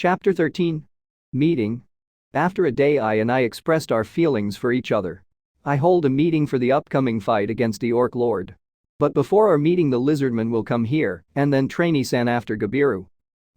Chapter 13. Meeting. After a day I expressed our feelings for each other. I hold a meeting for the upcoming fight against the Orc Lord. But before our meeting the lizardman will come here, and then trainee-san after Gobiru.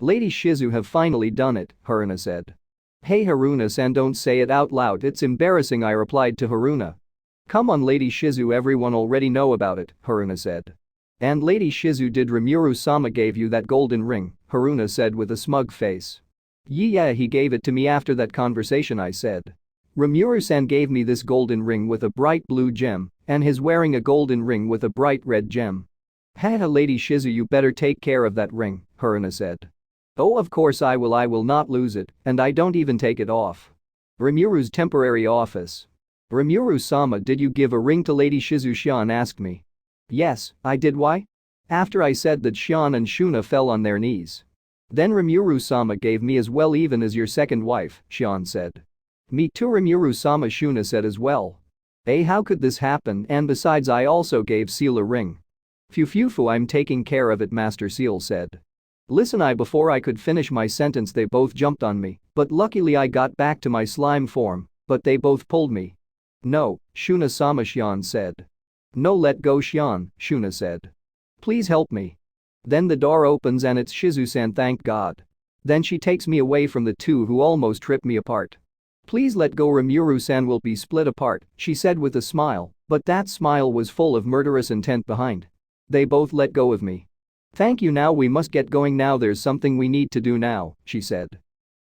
Lady Shizu have finally done it, Haruna said. Hey Haruna-san, don't say it out loud, it's embarrassing, I replied to Haruna. Come on Lady Shizu, everyone already know about it, Haruna said. And Lady Shizu, did Rimuru-sama gave you that golden ring, Haruna said with a smug face. Yeah, he gave it to me after that conversation, I said. Rimuru-san gave me this golden ring with a bright blue gem, and he's wearing a golden ring with a bright red gem. Haha Lady Shizu, you better take care of that ring, Haruna said. Oh of course I will not lose it, and I don't even take it off. Rimuru's temporary office. Rimuru-sama, did you give a ring to Lady Shizu? Shion asked me. Yes, I did. Why? After I said that, Shion and Shuna fell on their knees. Then Rimuru-sama gave me as well, even as your second wife, Shion said. Me too, Rimuru-sama, Shuna said as well. How could this happen, and besides I also gave Ciel a ring. Phew, I'm taking care of it, Master Ciel said. Listen, before I could finish my sentence they both jumped on me, but luckily I got back to my slime form, but they both pulled me. No, Shuna-sama, Shion said. No, let go Shion, Shuna said. Please help me. Then the door opens and it's Shizu-san, thank God. Then she takes me away from the two who almost tripped me apart. Please let go, Rimuru-san will be split apart, she said with a smile, but that smile was full of murderous intent behind. They both let go of me. Thank you, now we must get going, now there's something we need to do now, she said.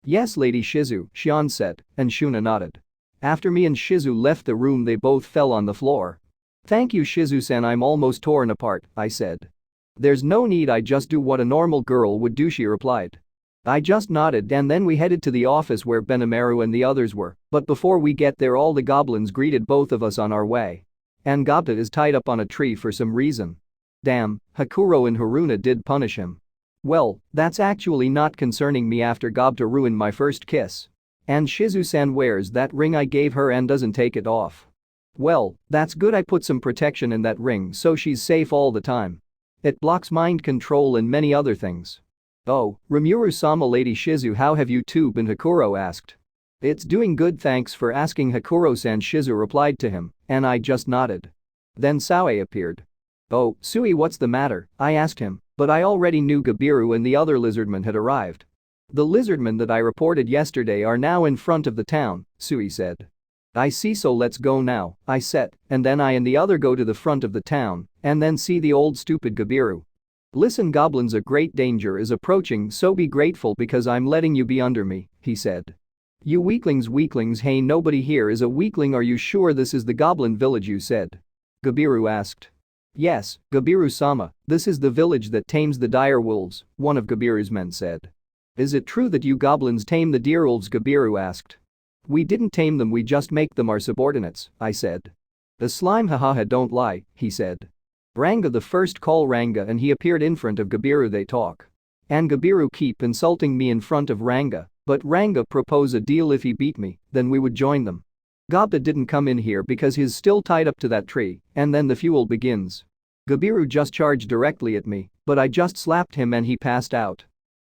Yes Lady Shizu, Shion said, and Shuna nodded. After me and Shizu left the room they both fell on the floor. Thank you Shizu-san, I'm almost torn apart, I said. There's no need, I just do what a normal girl would do, she replied. I just nodded and then we headed to the office where Benimaru and the others were, but before we get there all the goblins greeted both of us on our way. And Gobta is tied up on a tree for some reason. Damn, Hakuro and Haruna did punish him. Well, that's actually not concerning me after Gobta ruined my first kiss. And Shizu-san wears that ring I gave her and doesn't take it off. Well, that's good, I put some protection in that ring so she's safe all the time. It blocks mind control and many other things. Oh, Rimuru-sama, Lady Shizu, how have you two been? Hakuro asked. It's doing good, thanks for asking, Hakuro-san, Shizu replied to him, and I just nodded. Then Sae appeared. Oh, Sui, what's the matter? I asked him, but I already knew Gobiru and the other lizardmen had arrived. The lizardmen that I reported yesterday are now in front of the town, Sui said. I see, so let's go now, I said, and then I and the other go to the front of the town, and then see the old stupid Gobiru. Listen goblins, a great danger is approaching, so be grateful because I'm letting you be under me, he said. You weaklings, hey nobody here is a weakling, are you sure this is the goblin village you said? Gobiru asked. Yes, Gobiru-sama, this is the village that tames the dire wolves, one of Gobiru's men said. Is it true that you goblins tame the deer wolves? Gobiru asked. We didn't tame them, we just make them our subordinates, I said. The slime, hahaha, don't lie, he said. Ranga the first call Ranga and he appeared in front of Gobiru, they talk. And Gobiru keep insulting me in front of Ranga, but Ranga propose a deal, if he beat me, then we would join them. Gobta didn't come in here because he's still tied up to that tree, and then the fuel begins. Gobiru just charged directly at me, but I just slapped him and he passed out.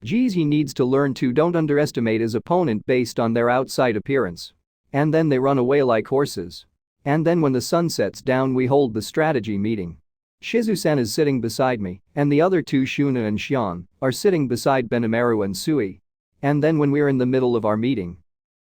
Geez, he needs to learn to don't underestimate his opponent based on their outside appearance. And then they run away like horses. And then when the sun sets down we hold the strategy meeting. Shizu-san is sitting beside me, and the other two, Shuna and Shion, are sitting beside Benimaru and Sui. And then when we're in the middle of our meeting.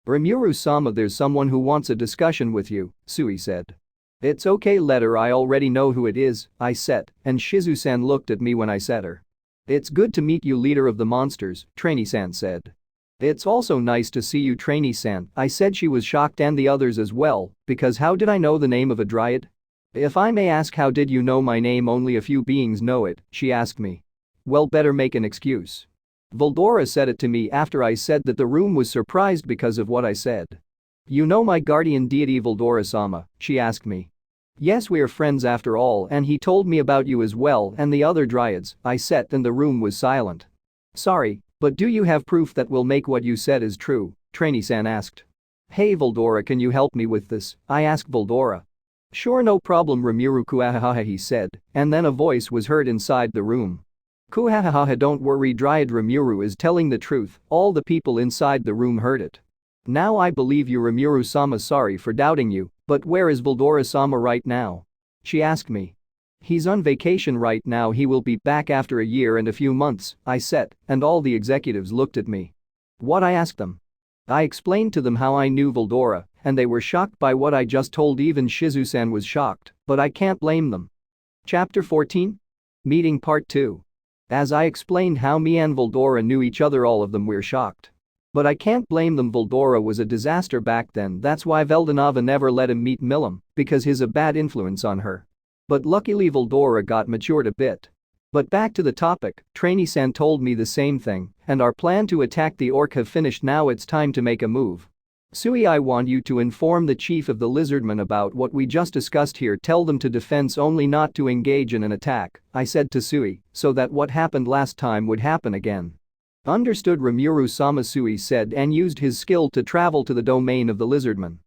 Rimuru-sama, there's someone who wants a discussion with you, Sui said. It's okay, let her, I already know who it is, I said, and Shizu-san looked at me when I said her. It's good to meet you, leader of the monsters, trainee-san said. It's also nice to see you, trainee-san, I said. She was shocked and the others as well, because how did I know the name of a dryad? If I may ask, how did you know my name? Only a few beings know it, she asked me. Well, better make an excuse. Voldora said it to me after I said that the room was surprised because of what I said. You know my guardian deity Voldora-sama, she asked me. Yes, we are friends after all, and he told me about you as well and the other dryads, I said, and the room was silent. Sorry, but do you have proof that will make what you said is true? Trainee-san asked. Hey Voldora, can you help me with this? I asked Voldora. Sure, no problem, Rimuru-kuahaha, he said, and then a voice was heard inside the room. Kuhahaha, don't worry, Dryad, Rimuru is telling the truth, all the people inside the room heard it. Now I believe you, Rimuru-sama, sorry for doubting you, but where is Veldora-sama right now? She asked me. He's on vacation right now, he will be back after a year and a few months, I said, and all the executives looked at me. What, I asked them. I explained to them how I knew Veldora, and they were shocked by what I just told, even Shizu-san was shocked, but I can't blame them. Chapter 14? Meeting Part 2. As I explained how me and Veldora knew each other, all of them were shocked. But I can't blame them, Veldora was a disaster back then, that's why Veldanava never let him meet Milim, because he's a bad influence on her. But luckily Veldora got matured a bit. But back to the topic, Trainee-san told me the same thing, and our plan to attack the orc have finished, now it's time to make a move. Sui, I want you to inform the chief of the lizardmen about what we just discussed here, tell them to defense only, not to engage in an attack, I said to Sui, so that what happened last time would happen again. Understood, Rimuru-sama, Sui said, and used his skill to travel to the domain of the lizardmen.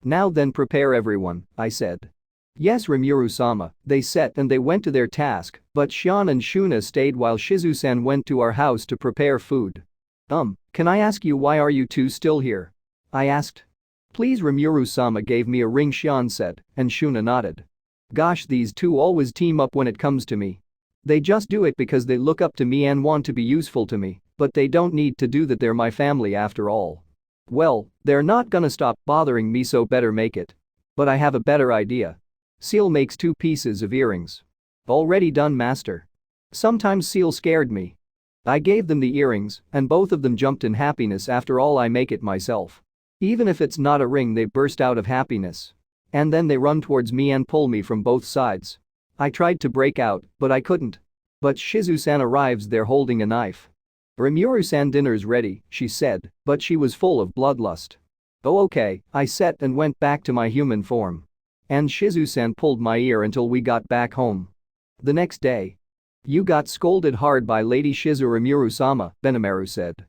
Now then, prepare everyone, I said. Yes, Rimuru-sama, they said, and they went to their task, but Shion and Shuna stayed while Shizu-san went to our house to prepare food. Can I ask you, why are you two still here? I asked. Please, Rimuru-sama gave me a ring, Shion said, and Shuna nodded. Gosh, these two always team up when it comes to me. They just do it because they look up to me and want to be useful to me, but they don't need to do that, they're my family after all. Well, they're not gonna stop bothering me, so better make it. But I have a better idea. Ciel makes 2 pieces of earrings. Already done, master. Sometimes Ciel scared me. I gave them the earrings, and both of them jumped in happiness, after all I make it myself. Even if it's not a ring, they burst out of happiness. And then they run towards me and pull me from both sides. I tried to break out, but I couldn't. But Shizu-san arrives there holding a knife. Rimuru-san, dinner's ready, she said, but she was full of bloodlust. Oh okay, I said and went back to my human form. And Shizu-san pulled my ear until we got back home. The next day. You got scolded hard by Lady Shizu, Rimuru-sama, Benimaru said.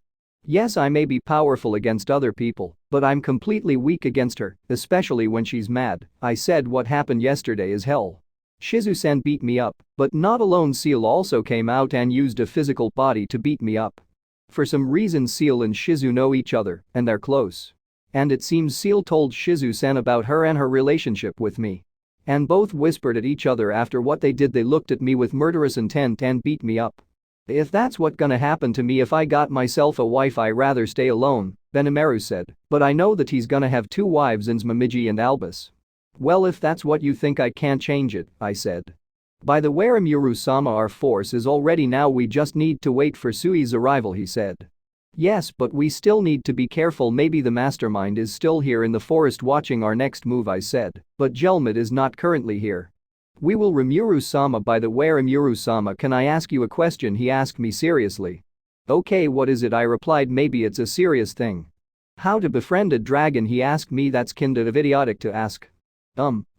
Yes, I may be powerful against other people, but I'm completely weak against her, especially when she's mad, I said. What happened yesterday is hell. Shizu-san beat me up, but not alone, Ciel also came out and used a physical body to beat me up. For some reason Ciel and Shizu know each other, and they're close. And it seems Ciel told Shizu-san about her and her relationship with me. And both whispered at each other. After what they did, they looked at me with murderous intent and beat me up. If that's what gonna happen to me if I got myself a wife, I rather stay alone, Benimaru said, but I know that he's gonna have 2 wives, Insmamiji and Albus. Well, if that's what you think, I can't change it, I said. By the way, Rimuru-sama, our force is all ready now, we just need to wait for Sui's arrival, he said. Yes, but we still need to be careful, maybe the mastermind is still here in the forest watching our next move, I said, but Jelmid is not currently here. We will, Rimuru-sama. By the way, Rimuru-sama, can I ask you a question, he asked me seriously. Okay, what is it, I replied, maybe it's a serious thing. How to befriend a dragon, he asked me. That's kind of idiotic to ask.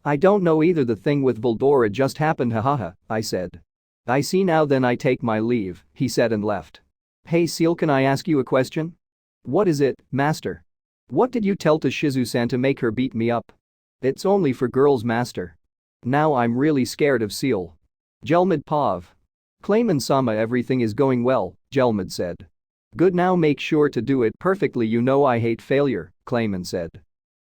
I don't know either, the thing with Veldora just happened, hahaha, I said. I see, now then I take my leave, he said and left. Hey Ciel, can I ask you a question? What is it, master? What did you tell to Shizu-san to make her beat me up? It's only for girls, master. Now I'm really scared of Ciel. Jelmid Pav. Clayman-sama, everything is going well, Jelmid said. Good, now make sure to do it perfectly, you know I hate failure, Clayman said.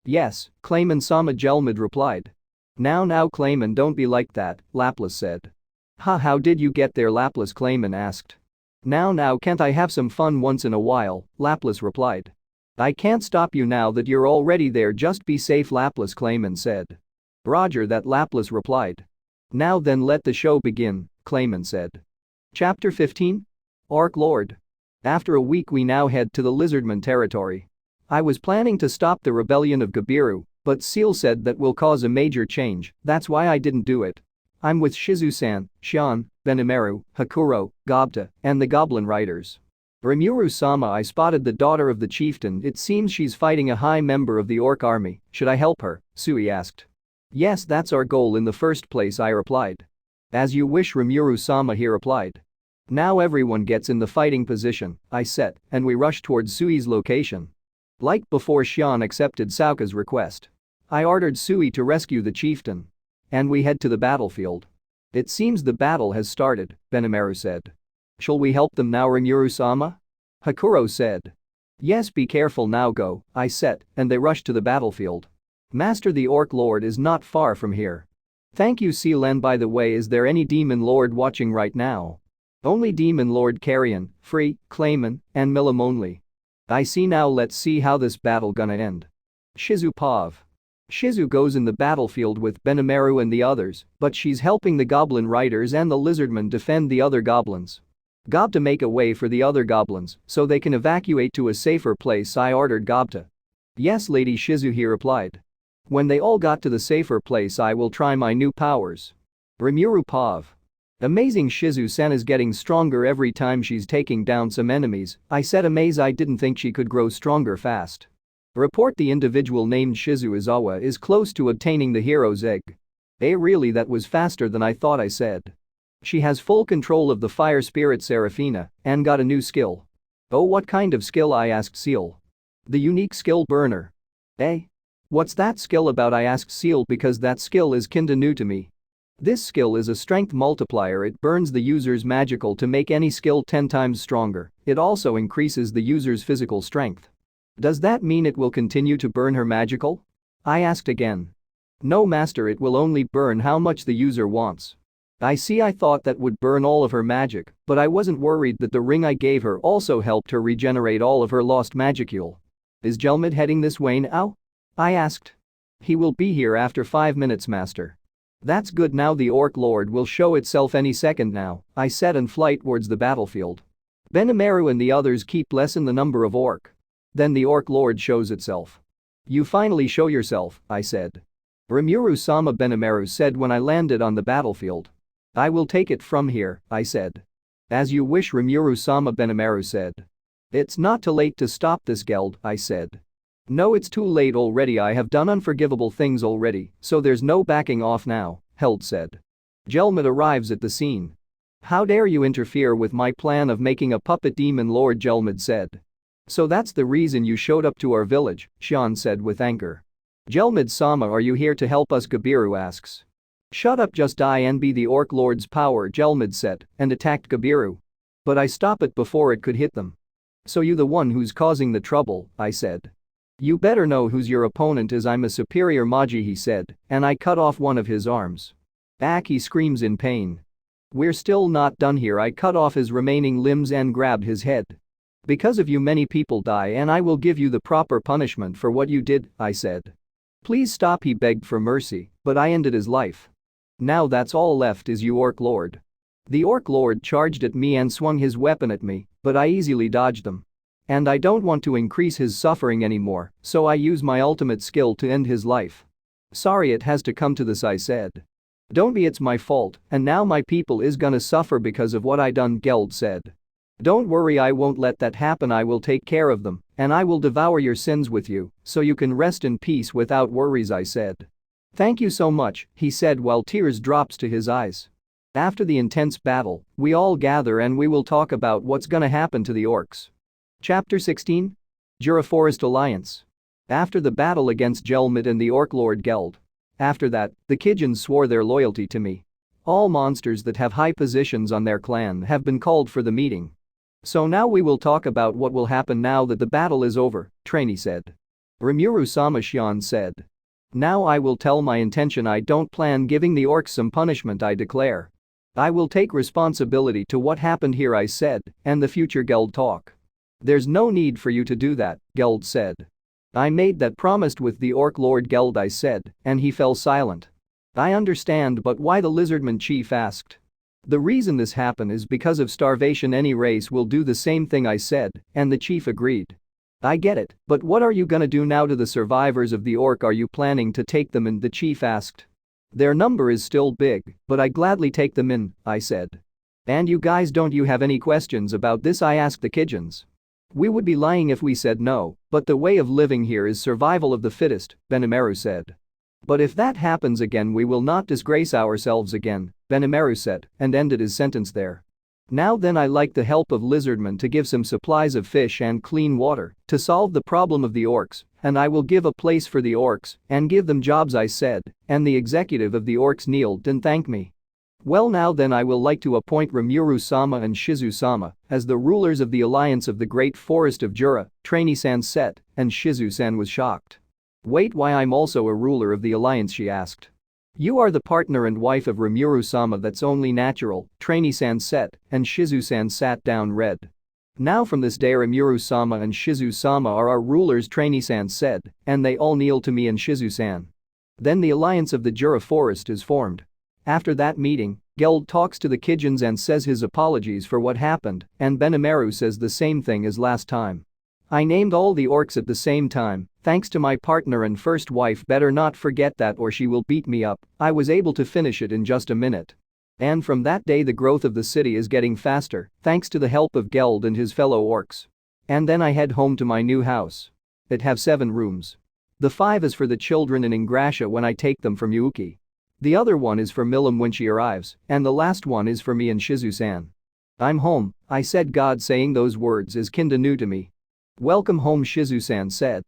Yes, Clayman-sama, Jelmid replied. Now Clayman, don't be like that, Laplas said. How did you get there, Laplas, Clayman asked. Now can't I have some fun once in a while, Laplas replied. I can't stop you now that you're already there, just be safe, Laplas, Clayman said. Roger that, Laplas replied. Now then let the show begin, Clayman said. Chapter 15? Orc Lord. After a week we now head to the Lizardman territory. I was planning to stop the rebellion of Gobiru, but Ciel said that will cause a major change, that's why I didn't do it. I'm with Shizu-san, Shion, Benimaru, Hakuro, Gobta, and the Goblin Riders. Rimuru-sama, I spotted the daughter of the chieftain, it seems she's fighting a high member of the orc army, should I help her, Sui asked. Yes, that's our goal in the first place, I replied. As you wish, Rimuru-sama, he replied. Now everyone gets in the fighting position, I said, and we rushed towards Sui's location. Like before, Shion accepted Sauka's request. I ordered Sui to rescue the chieftain. And we head to the battlefield. It seems the battle has started, Benimaru said. Shall we help them now, Rimuru-sama? Hakuro said. Yes, be careful now, go, I said, and they rushed to the battlefield. Master, the Orc Lord is not far from here. Thank you, Ciel, and by the way, is there any Demon Lord watching right now? Only Demon Lord Carrion, Free, Clayman, and Millam only. I see, now let's see how this battle gonna end. Shizu Pav. Shizu goes in the battlefield with Benimaru and the others, but she's helping the goblin riders and the lizardmen defend the other goblins. Gob to make a way for the other goblins so they can evacuate to a safer place, I ordered Gob to. Yes, Lady Shizu, he replied. When they all got to the safer place, I will try my new powers. Rimuru Pav. Amazing, Shizu-san is getting stronger every time she's taking down some enemies, I said, amaze, I didn't think she could grow stronger fast. Report, the individual named Shizue Izawa is close to obtaining the hero's egg. Really, that was faster than I thought, I said. She has full control of the fire spirit Seraphina and got a new skill. Oh, what kind of skill, I asked Ciel. The unique skill burner. What's that skill about, I asked Ciel, because that skill is kinda new to me. This skill is a strength multiplier, it burns the user's magical to make any skill 10 times stronger, it also increases the user's physical strength. Does that mean it will continue to burn her magical? I asked again. No, master, it will only burn how much the user wants. I see, I thought that would burn all of her magic, but I wasn't worried that the ring I gave her also helped her regenerate all of her lost magicule. Is Jelmid heading this way now? I asked. He will be here after 5 minutes, master. That's good, now the Orc Lord will show itself any second now, I said, and flight towards the battlefield. Benimaru and the others keep lessen the number of orc. Then the Orc Lord shows itself. You finally show yourself, I said. Rimuru-sama, Benimaru said when I landed on the battlefield. I will take it from here, I said. As you wish, Rimuru-sama, Benimaru said. It's not too late to stop this, Geld, I said. No, it's too late already, I have done unforgivable things already, so there's no backing off now, Held said. Jelmid arrives at the scene. How dare you interfere with my plan of making a puppet demon lord, Jelmid said. So that's the reason you showed up to our village, Shion said with anger. Jelmid-sama, are you here to help us, Gobiru asks. Shut up, just die and be the Orc Lord's power, Jelmid said, and attacked Gobiru. But I stop it before it could hit them. So you the one who's causing the trouble, I said. You better know who's your opponent is, I'm a superior Maji, he said, and I cut off one of his arms. He screams in pain. We're still not done here, I cut off his remaining limbs and grabbed his head. Because of you many people die and I will give you the proper punishment for what you did, I said. Please stop, he begged for mercy, but I ended his life. Now that's all left is you, Orc Lord. The Orc Lord charged at me and swung his weapon at me, but I easily dodged them. And I don't want to increase his suffering anymore, so I use my ultimate skill to end his life. Sorry it has to come to this, I said. Don't be, it's my fault, and now my people is gonna suffer because of what I done, Geld said. Don't worry, I won't let that happen, I will take care of them, and I will devour your sins with you, so you can rest in peace without worries, I said. Thank you so much, he said while tears drops to his eyes. After the intense battle, we all gather and we will talk about what's gonna happen to the orcs. Chapter 16? Jura Forest Alliance. After the battle against Jelmid and the Orc Lord Geld. After that, the Kijans swore their loyalty to me. All monsters that have high positions on their clan have been called for the meeting. So now we will talk about what will happen now that the battle is over, Trainee said. Rimuru-sama, Shion said. Now I will tell my intention, I don't plan giving the orcs some punishment, I declare. I will take responsibility to what happened here, I said, and the future Geld talk. There's no need for you to do that, Geld said. I made that promise with the Orc Lord Geld, I said, and he fell silent. I understand, but why, the lizardman chief asked. The reason this happened is because of starvation, any race will do the same thing, I said, and the chief agreed. I get it, but what are you gonna do now to the survivors of the orc, are you planning to take them in, the chief asked. Their number is still big, but I gladly take them in, I said. And you guys, don't you have any questions about this, I asked the Kijans. We would be lying if we said no, but the way of living here is survival of the fittest, Benimaru said. But if that happens again, we will not disgrace ourselves again, Benimaru said, and ended his sentence there. Now then, I like the help of lizardmen to give some supplies of fish and clean water to solve the problem of the orcs, and I will give a place for the orcs and give them jobs, I said, and the executive of the orcs kneeled and thanked me. Well now then I will like to appoint Rimuru-sama and Shizu-sama as the rulers of the alliance of the great forest of Jura, trainee-san said, and Shizu-san was shocked. Wait, why I'm also a ruler of the alliance, she asked. You are the partner and wife of Rimuru-sama, that's only natural, trainee-san said, and Shizu-san sat down red. Now from this day Rimuru-sama and Shizu-sama are our rulers, trainee-san said, and they all kneel to me and Shizu-san. Then the alliance of the Jura forest is formed. After that meeting, Geld talks to the Kijins and says his apologies for what happened, and Benimaru says the same thing as last time. I named all the orcs at the same time, thanks to my partner and first wife, better not forget that or she will beat me up. I was able to finish it in just a minute. And from that day the growth of the city is getting faster, thanks to the help of Geld and his fellow orcs. And then I head home to my new house. It have 7 rooms. The 5 is for the children in Ingrasha when I take them from Yuki. The other one is for Milim when she arrives, and the last one is for me and Shizu-san. I'm home, I said. God saying those words is kinda new to me. Welcome home, Shizu-san said.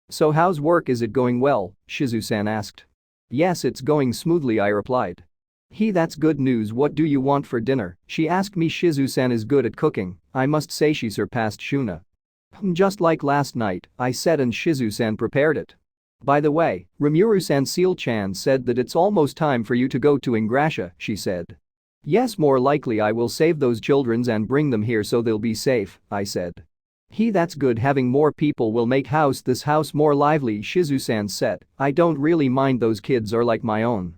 So how's work, is it going well? Shizu-san asked. Yes, it's going smoothly, I replied. That's good news. What do you want for dinner? She asked me. Shizu-san is good at cooking, I must say she surpassed Shuna. Just like last night, I said, and Shizu-san prepared it. By the way, Rimuru-san, Ciel-chan said that it's almost time for you to go to Ingrasha, she said. Yes, more likely I will save those children and bring them here so they'll be safe, I said. That's good, having more people will make this house more lively, Shizu-san said. I don't really mind, those kids are like my own.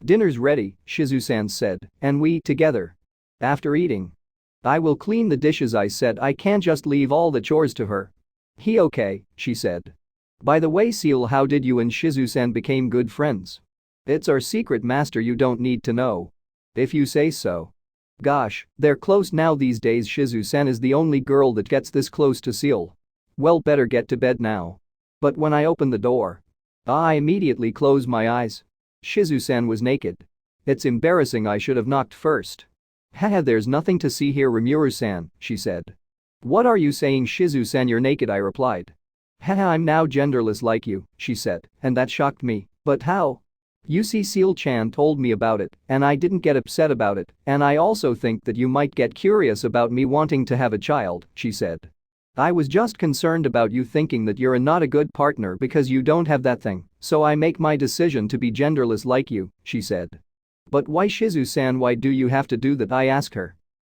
Dinner's ready, Shizu-san said, and we eat together. After eating, I will clean the dishes, I said. I can't just leave all the chores to her. Okay, she said. By the way, Ciel, how did you and Shizu-san became good friends? It's our secret, master, you don't need to know. If you say so. Gosh, they're close now these days. Shizu-san is the only girl that gets this close to Ciel. Well, better get to bed now. But when I open the door, I immediately close my eyes. Shizu-san was naked. It's embarrassing, I should have knocked first. Haha, there's nothing to see here, Rimuru-san, she said. What are you saying, Shizu-san, you're naked, I replied. Haha, I'm now genderless like you, she said, and that shocked me. But how? You see, Ciel-chan told me about it, and I didn't get upset about it, and I also think that you might get curious about me wanting to have a child, she said. I was just concerned about you thinking that you're not a good partner because you don't have that thing, so I make my decision to be genderless like you, she said. But why, Shizu-san, why do you have to do that, I asked her.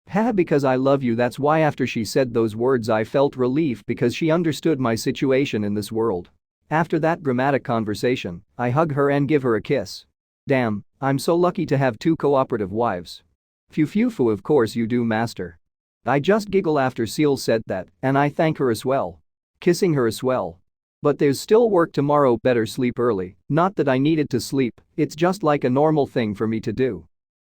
Haha, because I love you, that's why. After she said those words I felt relief because she understood my situation in this world. After that dramatic conversation, I hug her and give her a kiss. Damn, I'm so lucky to have 2 cooperative wives. Phew, of course you do, master. I just giggle after Ciel said that, and I thank her as well. Kissing her as well. But there's still work tomorrow, better sleep early. Not that I needed to sleep, it's just like a normal thing for me to do.